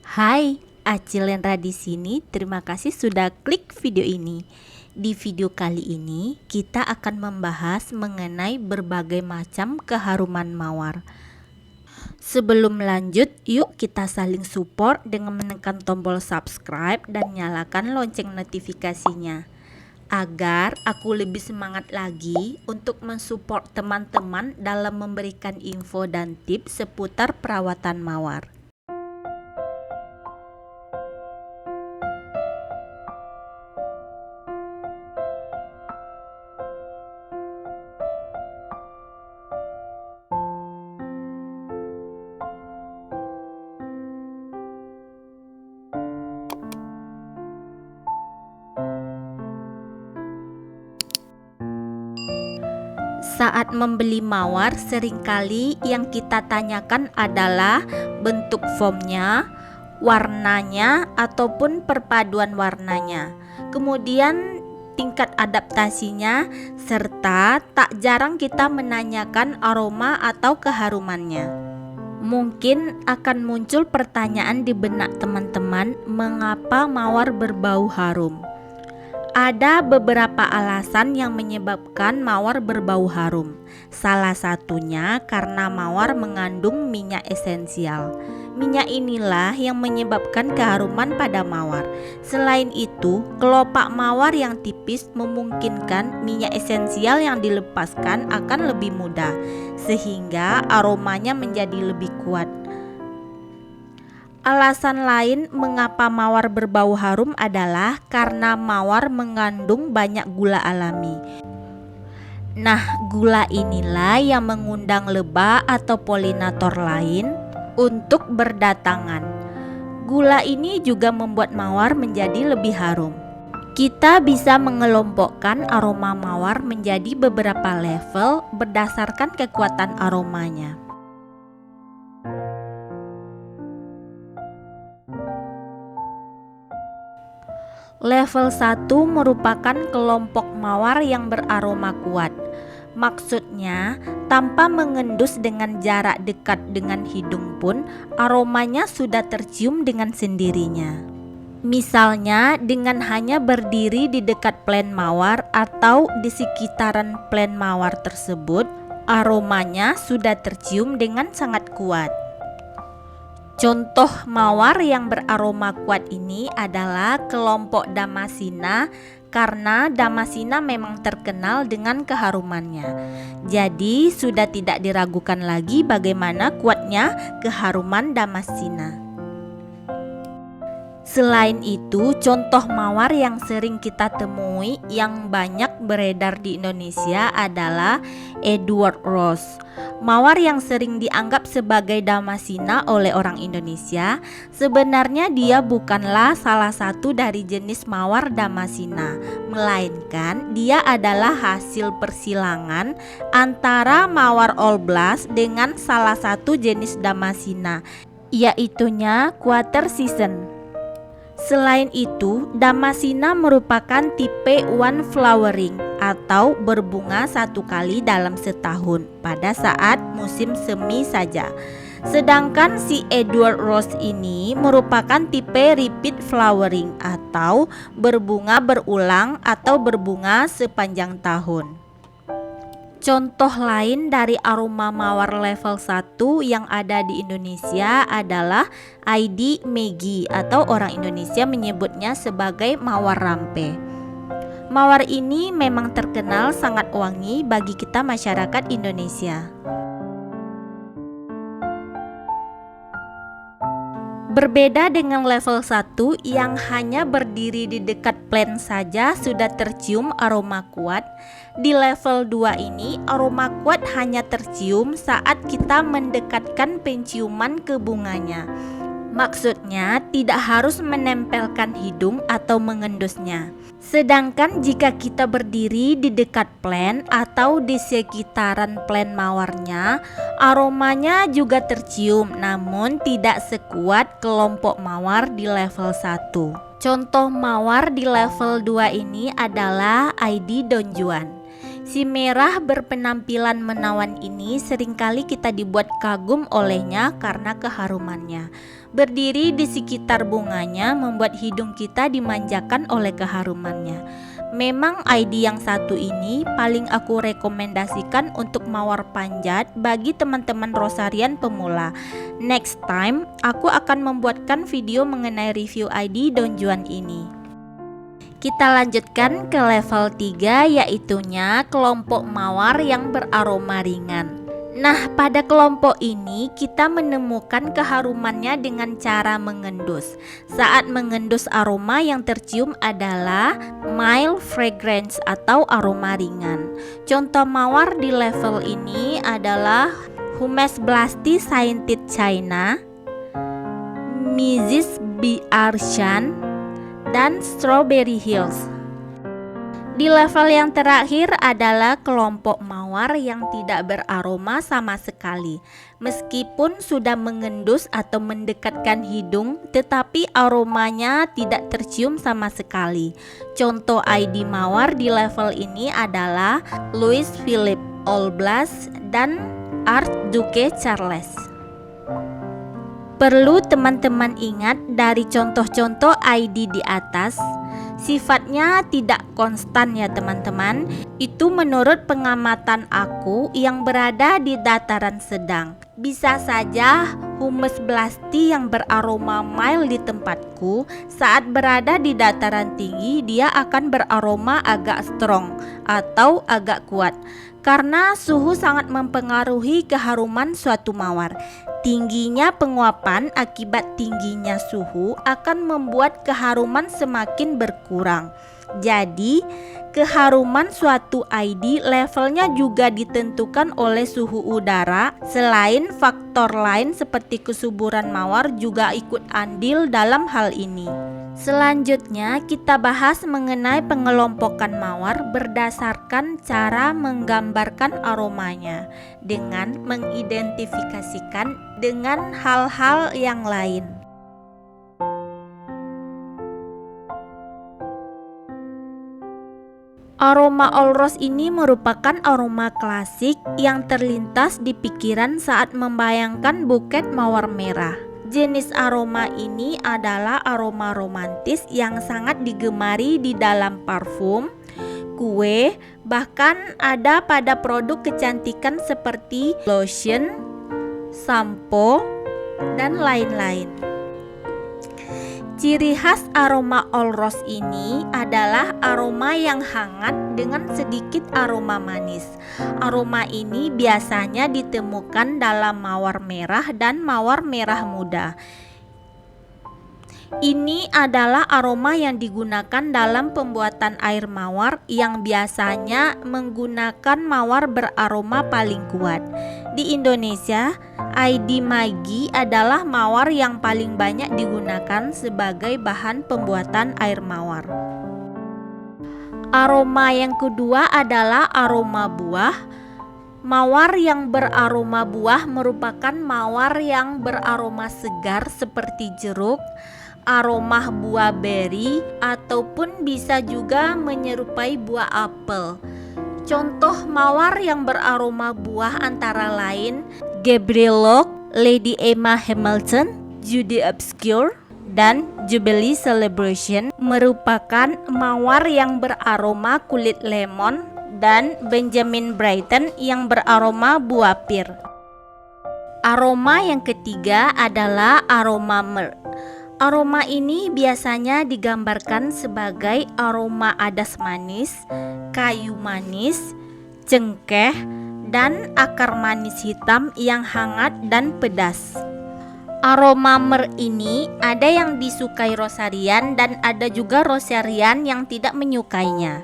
Hai, Acilendra di sini. Terima kasih sudah klik video ini. Di video kali ini kita akan membahas mengenai berbagai macam keharuman mawar. Sebelum lanjut, yuk kita saling support dengan menekan tombol subscribe dan nyalakan lonceng notifikasinya agar aku lebih semangat lagi untuk mensupport teman-teman dalam memberikan info dan tips seputar perawatan mawar. Saat membeli mawar, seringkali yang kita tanyakan adalah bentuk foamnya, warnanya, ataupun perpaduan warnanya. Kemudian tingkat adaptasinya, serta tak jarang kita menanyakan aroma atau keharumannya. Mungkin akan muncul pertanyaan di benak teman-teman, mengapa mawar berbau harum? Ada beberapa alasan yang menyebabkan mawar berbau harum. Salah satunya karena mawar mengandung minyak esensial. Minyak inilah yang menyebabkan keharuman pada mawar. Selain itu, kelopak mawar yang tipis memungkinkan minyak esensial yang dilepaskan akan lebih mudah, sehingga aromanya menjadi lebih kuat. Alasan lain mengapa mawar berbau harum adalah karena mawar mengandung banyak gula alami. Nah, gula inilah yang mengundang lebah atau polinator lain untuk berdatangan. Gula ini juga membuat mawar menjadi lebih harum. Kita bisa mengelompokkan aroma mawar menjadi beberapa level berdasarkan kekuatan aromanya. Level 1 merupakan kelompok mawar yang beraroma kuat. Maksudnya, tanpa mengendus dengan jarak dekat dengan hidung pun, aromanya sudah tercium dengan sendirinya. Misalnya, dengan hanya berdiri di dekat plen mawar atau di sekitaran plen mawar tersebut, aromanya sudah tercium dengan sangat kuat. Contoh mawar yang beraroma kuat ini adalah kelompok Damasina, karena Damasina memang terkenal dengan keharumannya. Jadi sudah tidak diragukan lagi bagaimana kuatnya keharuman Damasina. Selain itu, contoh mawar yang sering kita temui yang banyak beredar di Indonesia adalah Edward Rose. Mawar yang sering dianggap sebagai Damasina oleh orang Indonesia, sebenarnya dia bukanlah salah satu dari jenis mawar Damasina, melainkan dia adalah hasil persilangan antara mawar All Blast dengan salah satu jenis Damasina, yaitunya Quarter Season. Selain itu, Damasina merupakan tipe one flowering atau berbunga satu kali dalam setahun pada saat musim semi saja. Sedangkan si Edward Rose ini merupakan tipe repeat flowering atau berbunga berulang atau berbunga sepanjang tahun. Contoh lain dari aroma mawar level 1 yang ada di Indonesia adalah ID Megi atau orang Indonesia menyebutnya sebagai mawar rampe. Mawar ini memang terkenal sangat wangi bagi kita masyarakat Indonesia. Berbeda dengan level 1 yang hanya berdiri di dekat plen saja sudah tercium aroma kuat, di level 2 ini aroma kuat hanya tercium saat kita mendekatkan penciuman ke bunganya. Maksudnya tidak harus menempelkan hidung atau mengendusnya. Sedangkan jika kita berdiri di dekat plen atau di sekitaran plen mawarnya, aromanya juga tercium namun tidak sekuat kelompok mawar di level 1. Contoh mawar di level 2 ini adalah ID Don Juan. Si merah berpenampilan menawan ini seringkali kita dibuat kagum olehnya karena keharumannya. Berdiri di sekitar bunganya membuat hidung kita dimanjakan oleh keharumannya. Memang ID yang satu ini paling aku rekomendasikan untuk mawar panjat bagi teman-teman rosarian pemula. Next time, aku akan membuatkan video mengenai review ID Don Juan ini. Kita lanjutkan ke level 3, yaitunya kelompok mawar yang beraroma ringan. Nah, pada kelompok ini kita menemukan keharumannya dengan cara mengendus. Saat mengendus, aroma yang tercium adalah mild fragrance atau aroma ringan. Contoh mawar di level ini adalah Humes Blasti Scented China, Mrs. B. Arshan, dan Strawberry Hills. Di level yang terakhir adalah kelompok mawar yang tidak beraroma sama sekali. Meskipun sudah mengendus atau mendekatkan hidung, tetapi aromanya tidak tercium sama sekali. Contoh ID mawar di level ini adalah Louis Philippe Olblas dan Archduke Charles. Perlu teman-teman ingat dari contoh-contoh ID di atas, sifatnya tidak konstan ya teman-teman. Itu menurut pengamatan aku yang berada di dataran sedang. Bisa saja Humes Blasti yang beraroma mild di tempatku, saat berada di dataran tinggi dia akan beraroma agak strong atau agak kuat. Karena suhu sangat mempengaruhi keharuman suatu mawar. Tingginya penguapan akibat tingginya suhu akan membuat keharuman semakin berkurang. Jadi, keharuman suatu ID levelnya juga ditentukan oleh suhu udara. Selain faktor lain seperti kesuburan mawar juga ikut andil dalam hal ini. Selanjutnya kita bahas mengenai pengelompokan mawar berdasarkan cara menggambarkan aromanya dengan mengidentifikasikan dengan hal-hal yang lain. Aroma All Rose ini merupakan aroma klasik yang terlintas di pikiran saat membayangkan buket mawar merah. Jenis aroma ini adalah aroma romantis yang sangat digemari di dalam parfum, kue, bahkan ada pada produk kecantikan seperti lotion, sampo, dan lain-lain. Ciri khas aroma All Rose ini adalah aroma yang hangat dengan sedikit aroma manis. Aroma ini biasanya ditemukan dalam mawar merah dan mawar merah muda. Ini adalah aroma yang digunakan dalam pembuatan air mawar yang biasanya menggunakan mawar beraroma paling kuat. Di Indonesia, ID Maggi adalah mawar yang paling banyak digunakan sebagai bahan pembuatan air mawar. Aroma yang kedua adalah aroma buah. Mawar yang beraroma buah merupakan mawar yang beraroma segar seperti jeruk, aroma buah beri, ataupun bisa juga menyerupai buah apel. Contoh mawar yang beraroma buah antara lain Gabriel Locke, Lady Emma Hamilton, Judy Obscure, dan Jubilee Celebration merupakan mawar yang beraroma kulit lemon, dan Benjamin Britten yang beraroma buah pir. Aroma yang ketiga adalah aroma myrrh. Aroma ini biasanya digambarkan sebagai aroma adas manis, kayu manis, cengkeh, dan akar manis hitam yang hangat dan pedas. Aroma myrrh ini ada yang disukai rosarian dan ada juga rosarian yang tidak menyukainya.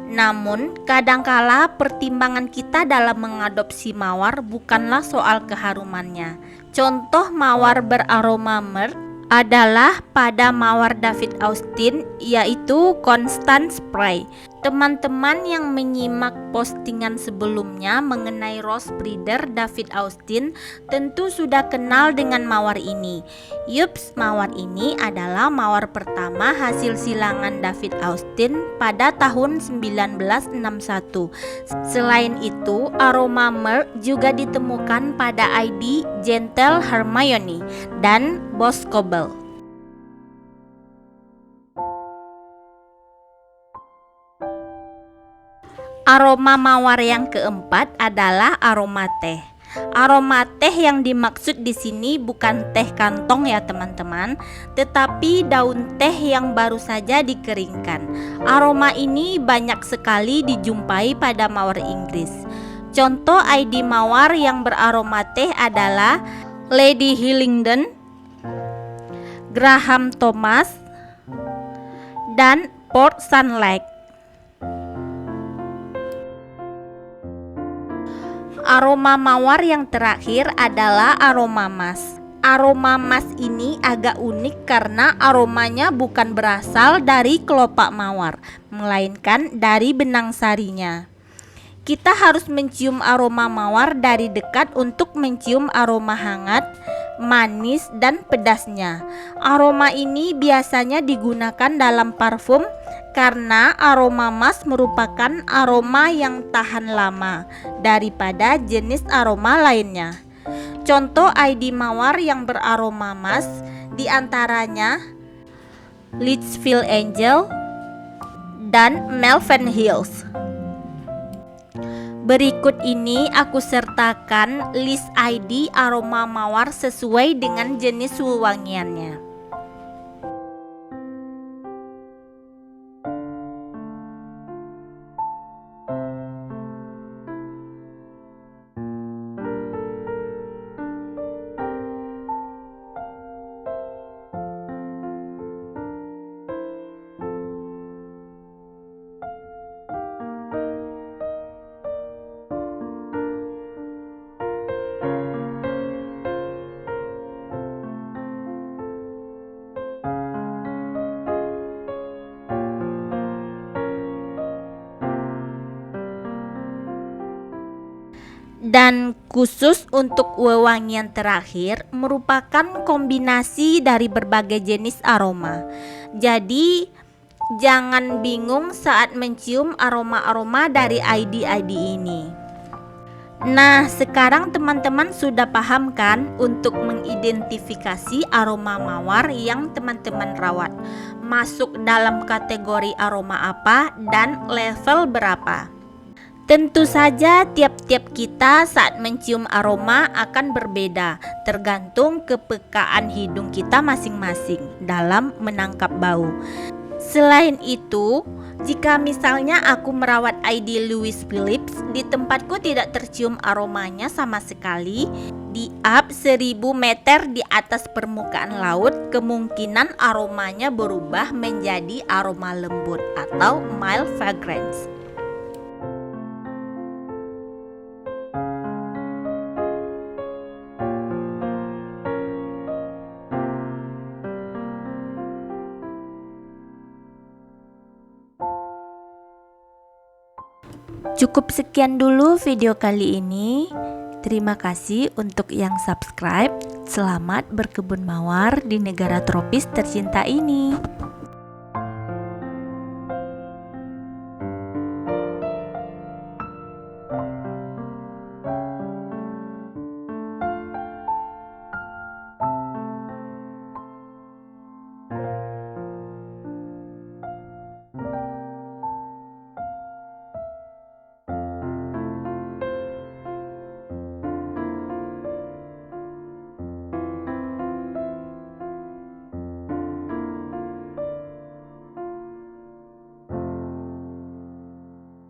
Namun, kadangkala pertimbangan kita dalam mengadopsi mawar bukanlah soal keharumannya. Contoh mawar beraroma myrrh adalah pada mawar David Austin, yaitu Constant Spray. Teman-teman yang menyimak postingan sebelumnya mengenai rose breeder David Austin tentu sudah kenal dengan mawar ini. Yups, mawar ini adalah mawar pertama hasil silangan David Austin pada tahun 1961. Selain itu, aroma myrrh juga ditemukan pada ID Gentle Hermione dan Boscobel. Aroma mawar yang keempat adalah aroma teh. Aroma teh yang dimaksud di sini bukan teh kantong ya teman-teman, tetapi daun teh yang baru saja dikeringkan. Aroma ini banyak sekali dijumpai pada mawar Inggris. Contoh ID mawar yang beraroma teh adalah Lady Hillingdon, Graham Thomas, dan Port Sunlight. Aroma mawar yang terakhir adalah aroma mas. Aroma mas ini agak unik karena aromanya bukan berasal dari kelopak mawar, melainkan dari benang sarinya. Kita harus mencium aroma mawar dari dekat untuk mencium aroma hangat, manis, dan pedasnya. Aroma ini biasanya digunakan dalam parfum karena aroma mas merupakan aroma yang tahan lama daripada jenis aroma lainnya. Contoh ID mawar yang beraroma mas diantaranya Litchfield Angel dan Malvern Hills. Berikut ini aku sertakan list ID aroma mawar sesuai dengan jenis wewangiannya. Dan khusus untuk wewangian terakhir merupakan kombinasi dari berbagai jenis aroma. Jadi jangan bingung saat mencium aroma-aroma dari ID-ID ini. Nah, sekarang teman-teman sudah paham kan untuk mengidentifikasi aroma mawar yang teman-teman rawat, masuk dalam kategori aroma apa dan level berapa. Tentu saja tiap-tiap kita saat mencium aroma akan berbeda, tergantung kepekaan hidung kita masing-masing dalam menangkap bau. Selain itu, jika misalnya aku merawat ID Louis Phillips, di tempatku tidak tercium aromanya sama sekali. Di up 1000 meter di atas permukaan laut, kemungkinan aromanya berubah menjadi aroma lembut atau mild fragrance. Cukup sekian dulu video kali ini. Terima kasih untuk yang subscribe. Selamat berkebun mawar di negara tropis tercinta ini.